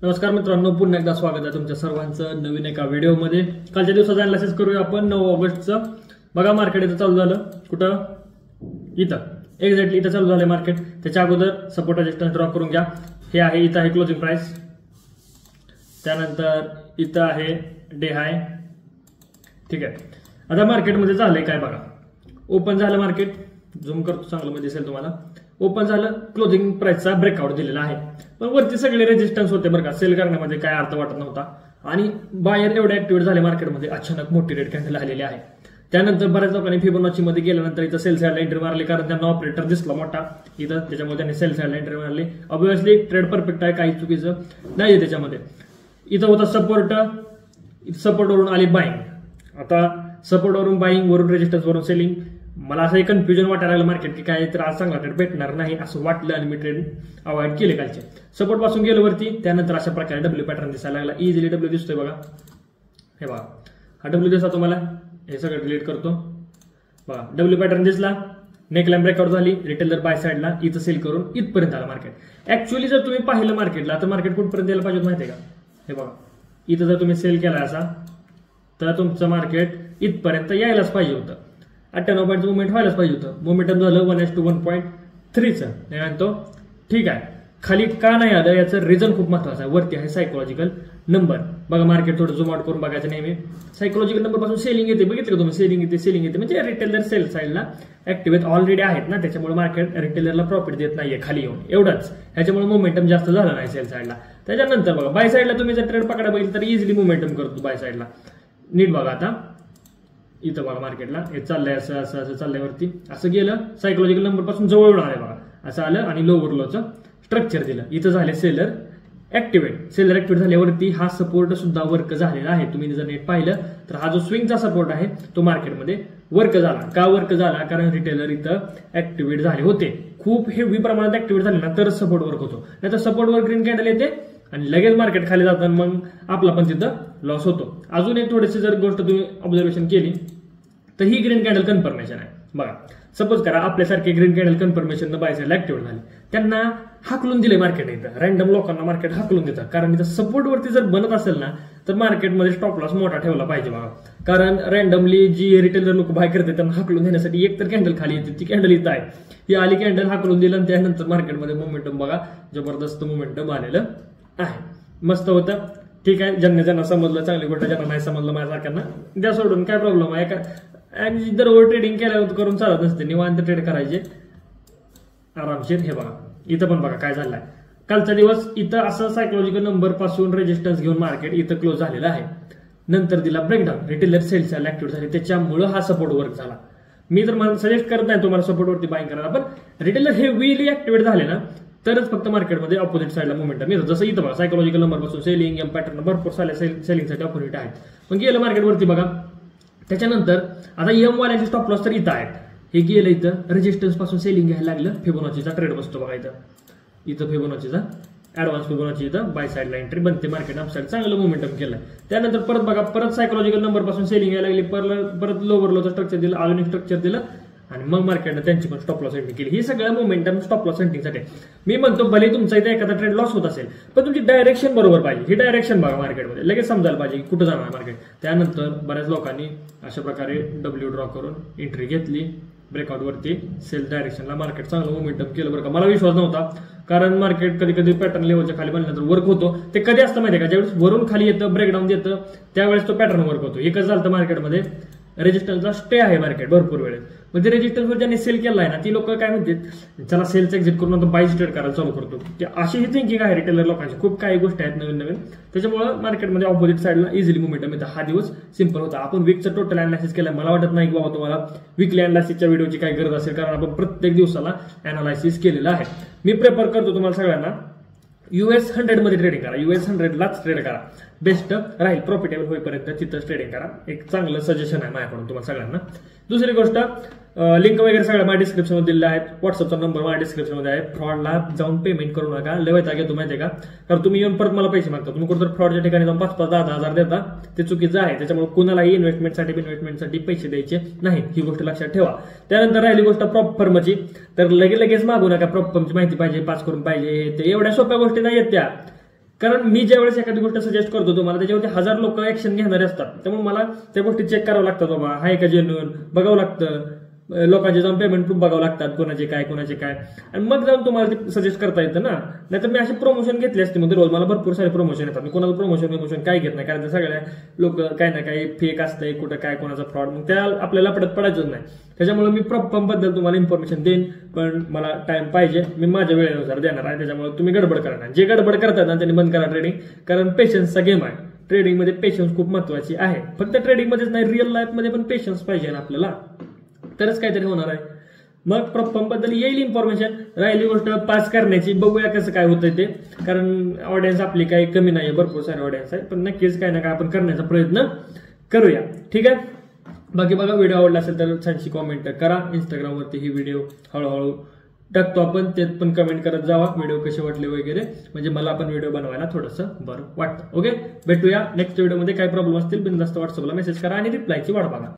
नमस्कार मित्रांनो, पुन्हा एकदा स्वागत आहे तुमच्या सर्वांचं नवीन एका व्हिडिओमध्ये। कालच्या दिवसाचं अनालिसिस करूया आपण 9 ऑगस्टचं। बघा मार्केट इथं चालू झालं, कुठं इथं एक्झॅक्टली इथं चालू झालं मार्केट। त्याच्या अगोदर सपोर्ट रेजिस्टन्स ड्रॉ करून घ्या। हे आहे, इथं आहे क्लोजिंग प्राइस, त्यानंतर इथं आहे डे हाय। ठीक आहे, आता मार्केटमध्ये झालंय काय बघा। ओपन झालं मार्केट, झूम करतो चांगलं मध्ये दिसेल तुम्हाला। ओपन झालं, क्लोजिंग प्राइसचा ब्रेकआउट दिलेला आहे, पण वरती सगळे रेजिस्टन्स होते बरं का। सेल करण्यामध्ये काय अर्थ वाटत नव्हता आणि बायर एवढे ऍक्टिव्हेट झाले मार्केटमध्ये, अचानक मोठी रेड कॅन्डल आलेली आहे। त्यानंतर बऱ्याच लोकांनी फिबोनाची मध्ये गेल्यानंतर इथं सेल साइडला एंट्री मारली, कारण त्यांना ऑपरेटर दिसला मोठा इथं, त्याच्यामुळे त्यांनी सेल साइडला एंट्री मारली। ऑब्व्हियसली ट्रेड परफेक्ट आहे, काही चुकीचं नाहीये त्याच्यामध्ये। इथं होता सपोर्ट, सपोर्टवरून आली बाईंग। आता सपोर्टवरून बाईंग, वरून रेजिस्टन्स वरून सेलिंग। मला असं कन्फ्युजन वाटायला लागलं मार्केट की काय तर आज चांगला ट्रेड भेटणार नाही असं वाटलं आणि मी ट्रेड अवॉइड केले कालचे। सपोर्ट पासून गेलो वरती, त्यानंतर अशा प्रकारे डब्ल्यू पॅटर्न दिसायला लागला। इझिली डब्ल्यू दिसतोय बघा, हे बघा हा डब्ल्यू दिसला तुम्हाला, हे सगळं डिलीट करतो बघा। डब्ल्यू पॅटर्न दिसला, नेकलाइन ब्रेकआउट झाली, रिटेलर बाय साइडला इथं सेल करून इथपर्यंत आला मार्केट। ऍक्च्युअली जर तुम्ही पाहिलं मार्केटला तर मार्केट कुठपर्यंत यायला पाहिजे माहिती आहे का, हे बघा इथं जर तुम्ही सेल केला असा तर तुमचं मार्केट इथपर्यंत यायलाच पाहिजे होतं, 98 पॉईंटचं मुवमेंट व्हायलाच पाहिजे होतं। मोमेंटम झालं 1:1.3चं, नाही म्हणतो ठीक आहे। खाली का नाही आलं याचं रिझन खूप महत्वाचं आहे। वरती आहे सायकोलॉजिकल नंबर, बघा मार्केट थोडं झूम आउट करून बघायचं नेहमी। सायकोलॉजिकल नंबर पासून सेलिंग येते, बघितलं का तुम्ही, सेलिंग येते म्हणजे रिटेलर सेल साइडला ऍक्टिव्हेट ऑलरेडी आहेत ना, त्याच्यामुळे मार्केट रिटेलरला प्रॉफिट देत नाहीये खाली येऊन, एवढंच। ह्याच्यामुळे मोमेंटम जास्त झालं नाही सेल साइडला। त्याच्यानंतर बघा बाय साइडला तुम्ही जर ट्रेड पकडा बघितलं तर इझिली मोमेंटम करतो बाय साइडला। नीट बघा आता इथं बघा मार्केटला हे चाललंय, असं असं असं चाललंय वरती, असं गेलं सायकोलॉजिकल नंबर पासून जवळ आलंय बघा, असं आलं आणि लोवर लोचं स्ट्रक्चर दिलं। इथं झाले सेलर ऍक्टिव्हेट, सेलर ऍक्टिव्हेट झाल्यावरती हा सपोर्ट सुद्धा वर्क झालेला आहे। तुम्ही जर नेट पाहिलं तर हा जो स्विंगचा सपोर्ट आहे तो मार्केटमध्ये वर्क झाला। का वर्क झाला, कारण रिटेलर इथं ऍक्टिव्हेट झाले होते, खूप हेवी प्रमाणात ऍक्टिव्हेट झाले ना तर सपोर्ट वर्क होतो, नाही तर सपोर्टवर ग्रीन कॅन्डल येते आणि लगेच मार्केट खाली जातं, मग आपला पण तिथं लॉस होतो। अजून एक थोडीशी जर गोष्ट तुम्ही ऑब्झर्वेशन केली तर ही ग्रीन कॅन्डल कन्फर्मेशन आहे बघा। सपोज करा आपल्यासारखे ग्रीन कॅन्डल कन्फर्मेशन बाय साइडला ऍक्टिव्हेट झाले, त्यांना हाकलून दिले मार्केट, इथं रॅन्डम लोकांना मार्केट हाकलून देतं, कारण इथं सपोर्ट वरती जर बनत असेल ना तर मार्केटमध्ये स्टॉप लॉस मोठा ठेवला पाहिजे बघा। कारण रॅन्डमली जी रिटेलर लोक बाय करते त्यांना हाकलून देण्यासाठी एक तर कॅन्डल खाली येते, ती कॅन्डल इथं आहे, ही आली कॅन्डल हाकलून दिलं आणि त्यानंतर मार्केटमध्ये मोमेंटम बघा जबरदस्त मोमेंटम आलेलं आहे, मस्त होतं। ठीक आहे, ज्यांना समजलं चांगली गोष्ट, ज्यांना नाही समजलं माझ्यासारख्यांना द्या सोडून, काय प्रॉब्लेम आहे का। आणि दररोज ट्रेडिंग केल्यावर करून चालत नसते, निवांत ट्रेड करायचे आरामशीर। हे बघा इथं पण बघा काय झालंय, कालचा दिवस इथं असं सायकोलॉजिकल नंबर पासून रेजिस्टन्स घेऊन मार्केट इथं क्लोज झालेला आहे। नंतर दिला ब्रेकडाऊन, रिटेलर सेल्स ऍक्टिव्ह झाले, त्याच्यामुळे हा सपोर्ट वर्क झाला। मी तर मला सजेस्ट करत नाही तुम्हाला सपोर्टवरती बाईंग करायला, पण रिटेलर हे हेवीली ऍक्टिव्हेट झाले ना तरच फक्त मार्केटमध्ये ऑपोजिट साइडला मुवमेंटम येतं। जसं इथं बघा सायकोलॉजिकल नंबर पासून सेलिंग एम पॅटर्न भरपूर सारे सेलिंगसाठी ऑपोजिट आहेत, पण गेलं मार्केटवरती बघा। त्याच्यानंतर आता एम वाल्याचे स्टॉप लॉस तर इथं आहेत, हे गेलं इथं रेजिस्टन्स पासून सेलिंग घ्यायला लागलं, फिबोनाचीचा ट्रेड बसतो बघा इथं फिबोनाचीचा ऍडव्हान्स फिबोनाची इथं बाय साइडला एंट्री बनते, मार्केट अपसाइड चांगलं मोमेंटम केलंय। त्यानंतर परत बघा परत सायकोलॉजिकल नंबर पासून सेलिंग यायला लागली, परत लोवर लोचं स्ट्रक्चर दिलं, अजून स्ट्रक्चर दिलं आणि मग मार्केटने त्यांची पण स्टॉप लॉस एंट्री केली। ही सगळं मोमेंटम स्टॉप लॉस एंट्रीसाठी। मी म्हणतो भले तुमचा इथे एखादा ट्रेड लॉस होत असेल पण तुमची डायरेक्शन बरोबर पाहिजे, ही डायरेक्शन बघा मार्केटमध्ये, लगेच समजायला पाहिजे की कुठं जाणार मार्केट। त्यानंतर बऱ्याच लोकांनी अशा प्रकारे डब्ल्यू ड्रॉ करून एंट्री घेतली ब्रेकआउट वरती, सेल डायरेक्शनला मार्केट चांगलं मोमेंटम केलं बरं का। मला विश्वास नव्हता, कारण मार्केट कधी कधी पॅटर्न लेवलच्या खाली बनल्यानंतर वर्क होतो, ते कधी असतं माहिती आहे का, ज्यावेळेस वरून खाली येतं ब्रेकडाऊन देतं त्यावेळेस तो पॅटर्न वर्क होतो। हे कसं झालं मार्केटमध्ये, रेजिस्टन्सला स्टे आहे मार्केट भरपूर वेळेस, म्हणजे रेजिस्टन्सवर ज्यांनी सेल केला आहे ना ती लोक काय म्हणतात, चला सेलचं एक्झिट करून आता बाईज ट्रेड करायला चालू करतो, अशी ही थिंकिंग आहे रिटेलर लोकांची। खूप काही गोष्टी आहेत नवीन नवीन, त्याच्यामुळे मार्केटमध्ये ऑपोजिट साइडला इझिली मोमेंटम येतं। हा दिवस सिंपल होता। आपण वीकचं टोटल अनालिसिस केलं, मला वाटत नाही की बाबा तुम्हाला वीकली अनालिसिसच्या व्हिडिओची काय गरज असेल, कारण आपण प्रत्येक दिवसाला अनालिसिस केलेलं आहे। मी प्रेफर करतो तुम्हाला सगळ्यांना US 100 मध्ये ट्रेडिंग करा, US 100 लाच ट्रेड करा, बेस्ट राहील, प्रॉफिटेबल होईपर्यंत तिथंच ट्रेडिंग करा, एक चांगलं सजेशन आहे माझ्याकडून तुम्हाला सगळ्यांना। दुसरी गोष्ट, लिंक वगैरे सगळ्या माझ्या डिस्क्रिप्शन मध्ये दिलेल्या आहेत, व्हॉट्सअपचा नंबर माझ्या डिस्क्रिप्शन मध्ये आहे। फ्रॉडला जाऊन पेमेंट करू नका, लेवायचा घेतो माहिती आहे का, कारण तुम्ही येऊन परत मला पैसे मागता, तुम्ही कुठं फ्रॉडच्या ठिकाणी जाऊन 5-10 हजार देता, ते चुकीचं आहे। त्याच्यामुळे कुणालाही इन्व्हेस्टमेंटसाठी पैसे द्यायचे नाही, ही गोष्ट लक्षात ठेवा। त्यानंतर राहिली गोष्ट प्रॉप फर्मची, तर लगेच मागू नका, प्रॉप फर्मची माहिती पाहिजे, पास करून पाहिजे, ते एवढ्या सोप्या गोष्टी नाही आहेत त्या। कारण मी ज्यावेळेस एखादी गोष्ट सजेस्ट करतो तुम्हाला त्याच्यावरती 1000 लोक ऍक्शन घेणारे असतात, त्यामुळे मला त्या गोष्टी चेक करावं लागतात, बाबा हाय का जेन्युइन बघावं लागतं, लोकांचे जाऊन पेमेंट प्रूफ बघावं लागतात, कोणाचे काय आणि मग जाऊन तुम्हाला ते सजेस्ट करता येतं ना. नाहीतर मी अशी प्रमोशन घेतली असते म्हणजे रोज मला भरपूर सारे प्रमोशन येतात, मी कोणाचं प्रमोशन काय घेत नाही, कारण ते सगळ्या लोक काय ना काही फेक असतंय, कुठं काय कोणाचा फ्रॉड, मग त्या आपल्याला पडायचंच नाही. त्याच्यामुळे मी पंप बद्दल तुम्हाला इन्फॉर्मेशन देईन, पण मला टाइम पाहिजे, मी माझ्या वेळेनुसार देणार आहे. त्याच्यामुळे तुम्ही गडबड करा ना, जे गडबड करतात ना त्यांनी बंद करा ट्रेडिंग, कारण पेशन्सचा गेम आहे. ट्रेडिंगमध्ये पेशन्स खूप महत्वाची आहे. फक्त ट्रेडिंगमध्येच नाही, रिअल लाईफमध्ये पण पेशन्स पाहिजे ना आपल्याला, तरच काहीतरी होणार आहे. मग पंप बद्दल येईल इन्फॉर्मेशन. राहिली गोष्ट पास करण्याची, बघूया कसं काय होतंय ते, कारण ऑडियन्स आपली काही कमी नाही, भरपूर सारे ऑडियन्स आहे, पण नक्कीच काही ना काय आपण करण्याचा प्रयत्न करूया. ठीक आहे. बाकी बघा, व्हिडिओ आवडला असेल तर छानशी कॉमेंट करा. इंस्टाग्रामवरती ही व्हिडिओ हळूहळू टाकतो आपण, ते पण कमेंट करत जावा व्हिडिओ कसे वाटले वगैरे, म्हणजे मला पण व्हिडिओ बनवायला थोडंसं बरं वाटतं. ओके, भेटूया नेक्स्ट व्हिडिओमध्ये. काही प्रॉब्लेम असतील बिनधास्त व्हॉट्सअपला मेसेज करा आणि रिप्लायची वाट बघा.